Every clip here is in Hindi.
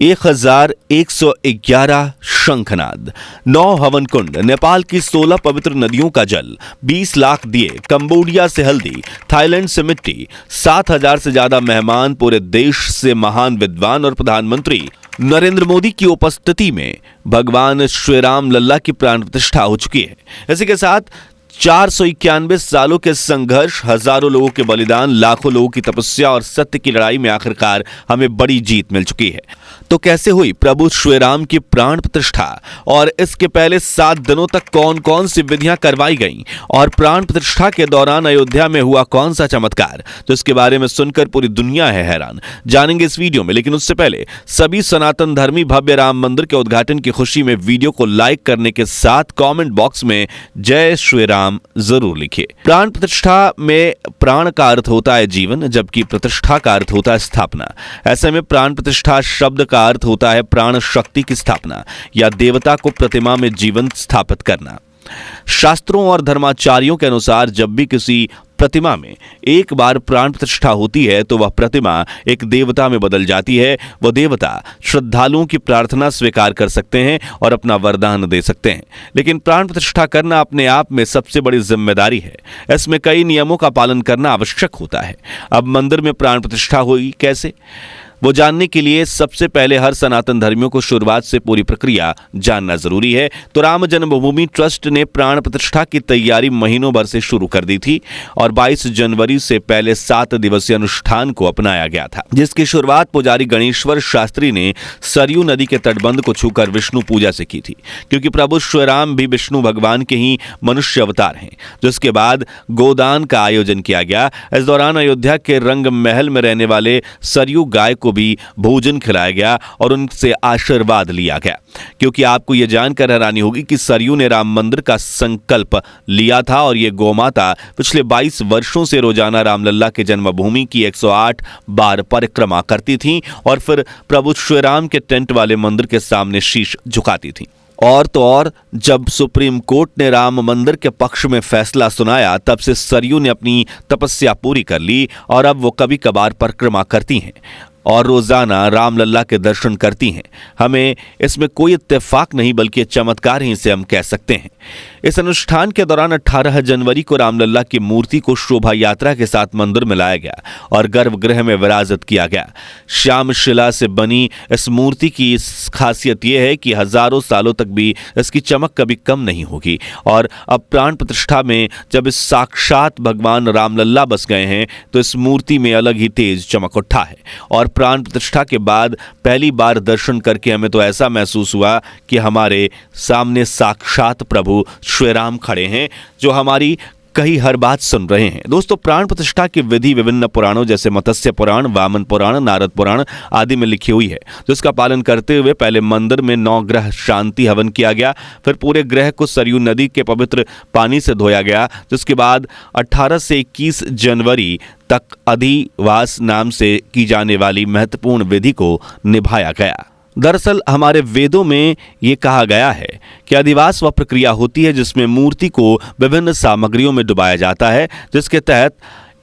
1111 शंखनाद, 9 हवन कुंड, नेपाल की 16 पवित्र नदियों का जल, 20 लाख दिए, कंबोडिया से हल्दी, थाईलैंड से मिट्टी, 7,000 से ज्यादा मेहमान, पूरे देश से महान विद्वान और प्रधानमंत्री नरेंद्र मोदी की उपस्थिति में भगवान श्री राम लल्ला की प्राण प्रतिष्ठा हो चुकी है। इसी के साथ 491 सालों के संघर्ष, हजारों लोगों के बलिदान, लाखों लोगों की तपस्या और सत्य की लड़ाई में आखिरकार हमें बड़ी जीत मिल चुकी है। तो कैसे हुई प्रभु श्री राम की प्राण प्रतिष्ठा, और इसके पहले 7 दिनों तक कौन कौन सी विधियां करवाई गईं, और प्राण प्रतिष्ठा के दौरान अयोध्या में हुआ कौन सा चमत्कार, तो इसके बारे में सुनकर पूरी दुनिया है हैरान। जानेंगे इस वीडियो में, लेकिन उससे पहले सभी सनातन धर्मी भव्य राम मंदिर के उद्घाटन की खुशी में वीडियो को लाइक करने के साथ कमेंट बॉक्स में जय श्री राम जरूर लिखिए। प्राण प्रतिष्ठा में प्राण का अर्थ होता है जीवन, जबकि प्रतिष्ठा का अर्थ होता है स्थापना। ऐसे में प्राण प्रतिष्ठा शब्द का अर्थ होता है प्राण शक्ति की स्थापना या देवता को प्रतिमा में जीवंत स्थापित करना। शास्त्रों और धर्माचार्यों के अनुसार जब भी किसी प्रतिमा में एक बार प्राण प्रतिष्ठा होती है तो वह प्रतिमा एक देवता में बदल जाती है। वह देवता श्रद्धालुओं की प्रार्थना स्वीकार कर सकते हैं और अपना वरदान दे सकते हैं। लेकिन प्राण प्रतिष्ठा करना अपने आप में सबसे बड़ी जिम्मेदारी है। इसमें कई नियमों का पालन करना आवश्यक होता है। अब मंदिर में प्राण प्रतिष्ठा हुई कैसे, वो जानने के लिए सबसे पहले हर सनातन धर्मियों को शुरुआत से पूरी प्रक्रिया जानना जरूरी है। तो राम जन्मभूमि ट्रस्ट ने प्राण प्रतिष्ठा की तैयारी महीनों भर से शुरू कर दी थी और 22 जनवरी से पहले 7 दिवसीय अनुष्ठान को अपनाया गया था, जिसकी शुरुआत पुजारी गणेश्वर शास्त्री ने सरयू नदी के तटबंध को छूकर विष्णु पूजा से की थी, क्योंकि प्रभु श्री राम भी विष्णु भगवान के ही मनुष्य अवतार हैं। जिसके बाद गोदान का आयोजन किया गया। इस दौरान अयोध्या के रंग महल में रहने वाले सरयू गाय को भी भोजन खिलाया गया और उनसे आशीर्वाद लिया गया, क्योंकि आपको यह जानकर हैरानी होगी कि सरयू ने राम मंदिर का संकल्प लिया था और यह गौमाता पिछले 22 वर्षों से रोजाना रामलल्ला के जन्मभूमि की 108 बार परिक्रमा करती थी और फिर प्रभु श्री राम के टेंट वाले मंदिर के सामने शीश झुकाती थी। और तो और जब सुप्रीम कोर्ट ने राम मंदिर के पक्ष में फैसला सुनाया, तब से सरयू ने अपनी तपस्या पूरी कर ली और अब वो कभी कभार परिक्रमा करती हैं और रोजाना रामलल्ला के दर्शन करती हैं। हमें इसमें कोई इत्तेफाक नहीं बल्कि चमत्कार ही इसे हम कह सकते हैं। इस अनुष्ठान के दौरान 18 जनवरी को रामलल्ला की मूर्ति को शोभा यात्रा के साथ मंदिर में लाया गया और गर्भगृह में विराजित किया गया। श्याम शिला से बनी इस मूर्ति की खासियत यह है कि हजारों सालों तक भी इसकी चमक कभी कम नहीं होगी। और अब प्राण प्रतिष्ठा में जब इस साक्षात भगवान रामलल्ला बस गए हैं तो इस मूर्ति में अलग ही तेज चमक उठा है। और प्राण प्रतिष्ठा के बाद पहली बार दर्शन करके हमें तो ऐसा महसूस हुआ कि हमारे सामने साक्षात प्रभु श्री राम खड़े हैं, जो हमारी कही हर बात सुन रहे हैं। दोस्तों, प्राण प्रतिष्ठा की विधि विभिन्न पुराणों जैसे मत्स्य पुराण, वामन पुराण, नारद पुराण आदि में लिखी हुई है, जिसका पालन करते हुए पहले मंदिर में 9 ग्रह शांति हवन किया गया। फिर पूरे ग्रह को सरयू नदी के पवित्र पानी से धोया गया, जिसके बाद 18 से 21 जनवरी तक अधिवास नाम से की जाने वाली महत्वपूर्ण विधि को निभाया गया। दरअसल हमारे वेदों में ये कहा गया है कि अधिवास वह प्रक्रिया होती है जिसमें मूर्ति को विभिन्न सामग्रियों में डुबाया जाता है, जिसके तहत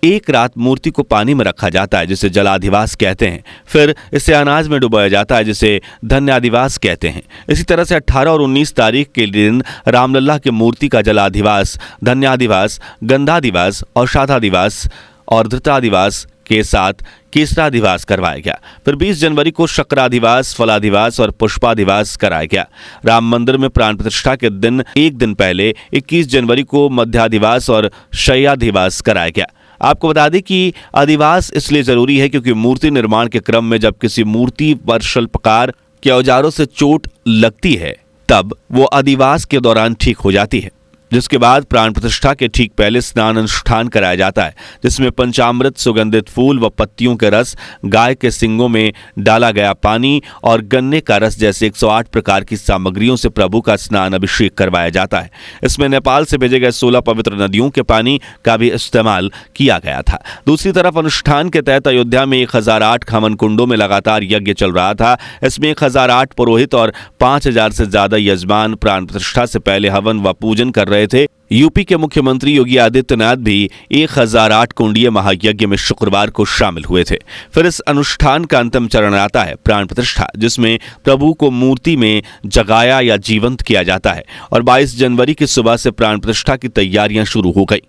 एक रात मूर्ति को पानी में रखा जाता है, जिसे जलाधिवास कहते हैं। फिर इसे अनाज में डुबाया जाता है, जिसे धन्याधिवास कहते हैं। इसी तरह से 18 और 19 तारीख के दिन रामलल्ला की मूर्ति का जलाधिवास, धन्याधिवास, गंधाधिवास और शाधाधिवास और धृताधिवास के साथ केसराधिवास करवाया गया। फिर 20 जनवरी को शक्राधिवास, फलाधिवास और पुष्पाधिवास कराया गया। राम मंदिर में प्राण प्रतिष्ठा के दिन एक दिन पहले 21 जनवरी को मध्याधिवास और शय्याधिवास कराया गया। आपको बता दें कि अधिवास इसलिए जरूरी है क्योंकि मूर्ति निर्माण के क्रम में जब किसी मूर्ति पर शिल्पकार के औजारों से चोट लगती है तब वो अधिवास के दौरान ठीक हो जाती है, जिसके बाद प्राण प्रतिष्ठा के ठीक पहले स्नान अनुष्ठान कराया जाता है, जिसमें पंचामृत, सुगंधित फूल व पत्तियों के रस, गाय के सिंगों में डाला गया पानी और गन्ने का रस जैसे 108 प्रकार की सामग्रियों से प्रभु का स्नान अभिषेक करवाया जाता है। इसमें नेपाल से भेजे गए 16 पवित्र नदियों के पानी का भी इस्तेमाल किया गया था। दूसरी तरफ अनुष्ठान के तहत अयोध्या में 1008 हवन कुंडों में लगातार यज्ञ चल रहा था। इसमें 1008 पुरोहित और 5000 से ज्यादा यजमान प्राण प्रतिष्ठा से पहले हवन व पूजन कर रहे थे। यूपी के मुख्यमंत्री योगी आदित्यनाथ भी 1008 कुंडीय महायज्ञ में शुक्रवार को शामिल हुए थे। फिर इस अनुष्ठान का अंतिम चरण आता है प्राण प्रतिष्ठा, जिसमें प्रभु को मूर्ति में जगाया या जीवंत किया जाता है और 22 जनवरी की सुबह से प्राण प्रतिष्ठा की तैयारियां शुरू हो गई।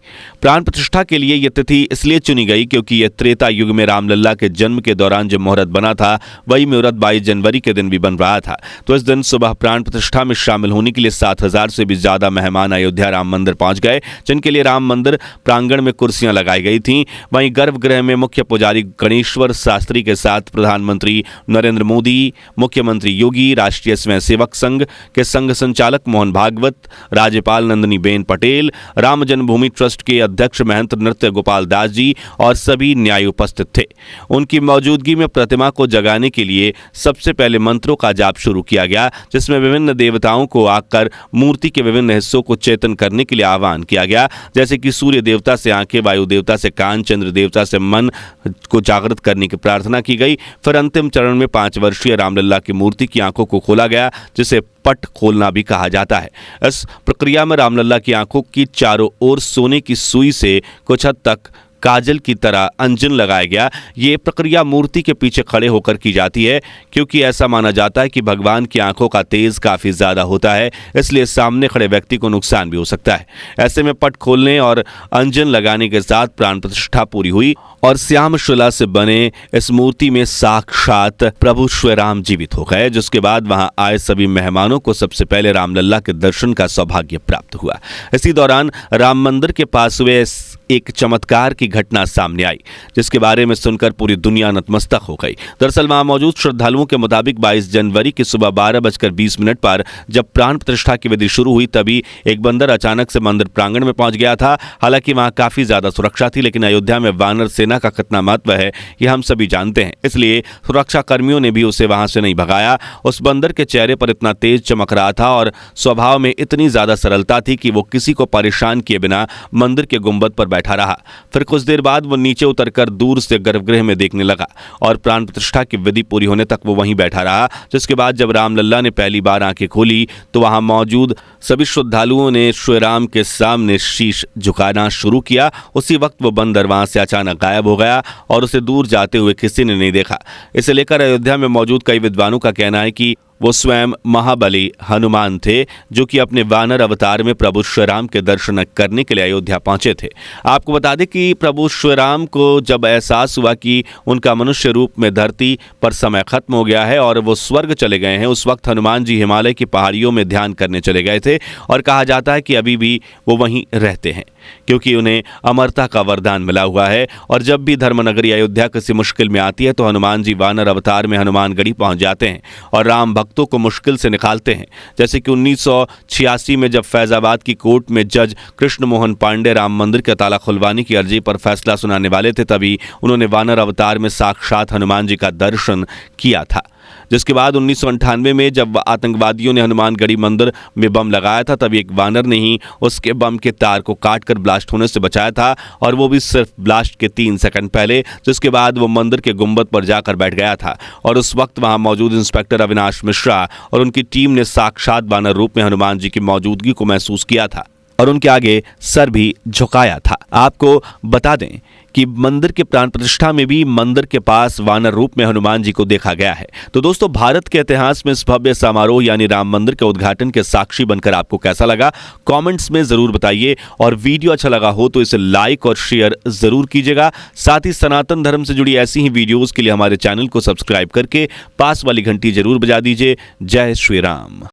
प्राण प्रतिष्ठा के लिए यह तिथि इसलिए चुनी गई क्योंकि यह त्रेता युग में रामलला के जन्म के दौरान जो मुहूर्त बना था वही मुहूर्त 22 जनवरी के दिन भी बन रहा था। तो इस दिन सुबह प्राण प्रतिष्ठा में शामिल होने के लिए 7000 से भी ज्यादा मेहमान अयोध्या राम मंदिर पहुंच गए, जिनके लिए राम मंदिर प्रांगण में कुर्सियां लगाई गई थीं। वहीं गर्भगृह में मुख्य पुजारी गणेश्वर शास्त्री के साथ प्रधानमंत्री नरेंद्र मोदी, मुख्यमंत्री योगी, राष्ट्रीय स्वयंसेवक संघ के संघ संचालक मोहन भागवत, राज्यपाल नंदनीबेन पटेल, राम जन्मभूमि ट्रस्ट के अध्यक्ष महंत नृत्य गोपाल दास जी और सभी न्याय उपस्थित थे। उनकी मौजूदगी में प्रतिमा को जगाने के लिए सबसे पहले मंत्रों का जाप शुरू किया गया, जिसमें विभिन्न देवताओं को आकर मूर्ति के विभिन्न हिस्सों को चेतन करने के लिए आह्वान किया गया, जैसे कि सूर्य देवता से आंखें, वायु देवता से कान, चंद्र देवता से मन को जागृत करने की प्रार्थना की गई। फिर अंतिम चरण में 5 वर्षीय रामलला की मूर्ति की आंखों को खोला गया, जिसे पट खोलना भी कहा जाता है। इस प्रक्रिया में रामलला की आंखों की चारों ओर सोने की सुई से कुछ हद तक काजल की तरह अंजन लगाया गया। ये प्रक्रिया मूर्ति के पीछे खड़े होकर की जाती है, क्योंकि ऐसा माना जाता है कि भगवान की आंखों का तेज काफी ज्यादा होता है, इसलिए सामने खड़े व्यक्ति को नुकसान भी हो सकता है। ऐसे में पट खोलने और अंजन लगाने के साथ प्राण प्रतिष्ठा पूरी हुई और श्याम शिला से बने इस मूर्ति में साक्षात प्रभु श्री राम जीवित हो गए, जिसके बाद वहां आए सभी मेहमानों को सबसे पहले रामलला के दर्शन का सौभाग्य प्राप्त हुआ। इसी दौरान राम मंदिर के पास हुए एक चमत्कार की घटना सामने आई, जिसके बारे में सुनकर पूरी दुनिया नतमस्तक हो गई। दरअसल वहां मौजूद श्रद्धालुओं के मुताबिक 22 जनवरी की सुबह 12:20 पर जब प्राण प्रतिष्ठा की विधि शुरू हुई, तभी एक बंदर अचानक से मंदिर प्रांगण में पहुंच गया था। हालांकि वहां काफी ज्यादा सुरक्षा थी, लेकिन अयोध्या में वानर सेना का कितना महत्व है ये हम सभी जानते हैं, इसलिए सुरक्षा कर्मियों ने भी उसे वहां से नहीं भगाया। उस बंदर के चेहरे पर इतना तेज चमक रहा था और स्वभाव में इतनी ज्यादा सरलता थी कि वो किसी को परेशान किए बिना मंदिर के गुंबद पर बैठा रहा। फिर कुछ देर बाद वो नीचे उतरकर दूर से गर्भगृह में देखने लगा और प्राण प्रतिष्ठा की विधि पूरी होने तक वो वहीं बैठा रहा। जिसके बाद जब रामलला ने पहली बार आंखें खोली तो वहां मौजूद सभी श्रद्धालुओं ने श्री राम के सामने शीश झुकाना शुरू किया। उसी वक्त वो बंदर वहां से अचानक गायब हो गया और उसे दूर जाते हुए किसी ने नहीं देखा। इसे लेकर अयोध्या में मौजूद कई विद्वानों का कहना है कि वो स्वयं महाबली हनुमान थे, जो कि अपने वानर अवतार में प्रभु श्री राम के दर्शन करने के लिए अयोध्या पहुंचे थे। आपको बता दें कि प्रभु श्री राम को जब एहसास हुआ कि उनका मनुष्य रूप में धरती पर समय खत्म हो गया है और वो स्वर्ग चले गए हैं, उस वक्त हनुमान जी हिमालय की पहाड़ियों में ध्यान करने चले गए थे और कहा जाता है कि अभी भी वो वहीं रहते हैं, क्योंकि उन्हें अमरता का वरदान मिला हुआ है। और जब भी धर्मनगरी अयोध्या किसी मुश्किल में आती है तो हनुमान जी वानर अवतार में हनुमानगढ़ी पहुंच जाते हैं और राम भक्तों को मुश्किल से निकालते हैं। जैसे कि 1986 में जब फैजाबाद की कोर्ट में जज कृष्ण मोहन पांडे राम मंदिर के ताला खुलवाने की अर्जी पर फैसला सुनाने वाले थे, तभी उन्होंने वानर अवतार में साक्षात हनुमान जी का दर्शन किया था। जिसके बाद 1998 में जब आतंकवादियों ने हनुमानगढ़ी मंदिर में बम लगाया था, तभी एक वानर ने ही उसके बम के तार को काटकर ब्लास्ट होने से बचाया था, और वो भी सिर्फ ब्लास्ट के 3 सेकंड पहले। जिसके बाद वो मंदिर के गुंबद पर जाकर बैठ गया था और उस वक्त वहां मौजूद इंस्पेक्टर अविनाश मिश्रा और उनकी टीम ने साक्षात वानर रूप में हनुमान जी की मौजूदगी को महसूस किया था और उनके आगे सर भी झुकाया था। आपको बता दें कि मंदिर के प्राण प्रतिष्ठा में भी मंदिर के पास वानर रूप में हनुमान जी को देखा गया है। तो दोस्तों, भारत के इतिहास में इस भव्य समारोह यानी राम मंदिर के उद्घाटन के साक्षी बनकर आपको कैसा लगा, कमेंट्स में जरूर बताइए। और वीडियो अच्छा लगा हो तो इसे लाइक और शेयर जरूर कीजिएगा। साथ ही सनातन धर्म से जुड़ी ऐसी ही वीडियोज के लिए हमारे चैनल को सब्सक्राइब करके पास वाली घंटी जरूर बजा दीजिए। जय श्री राम।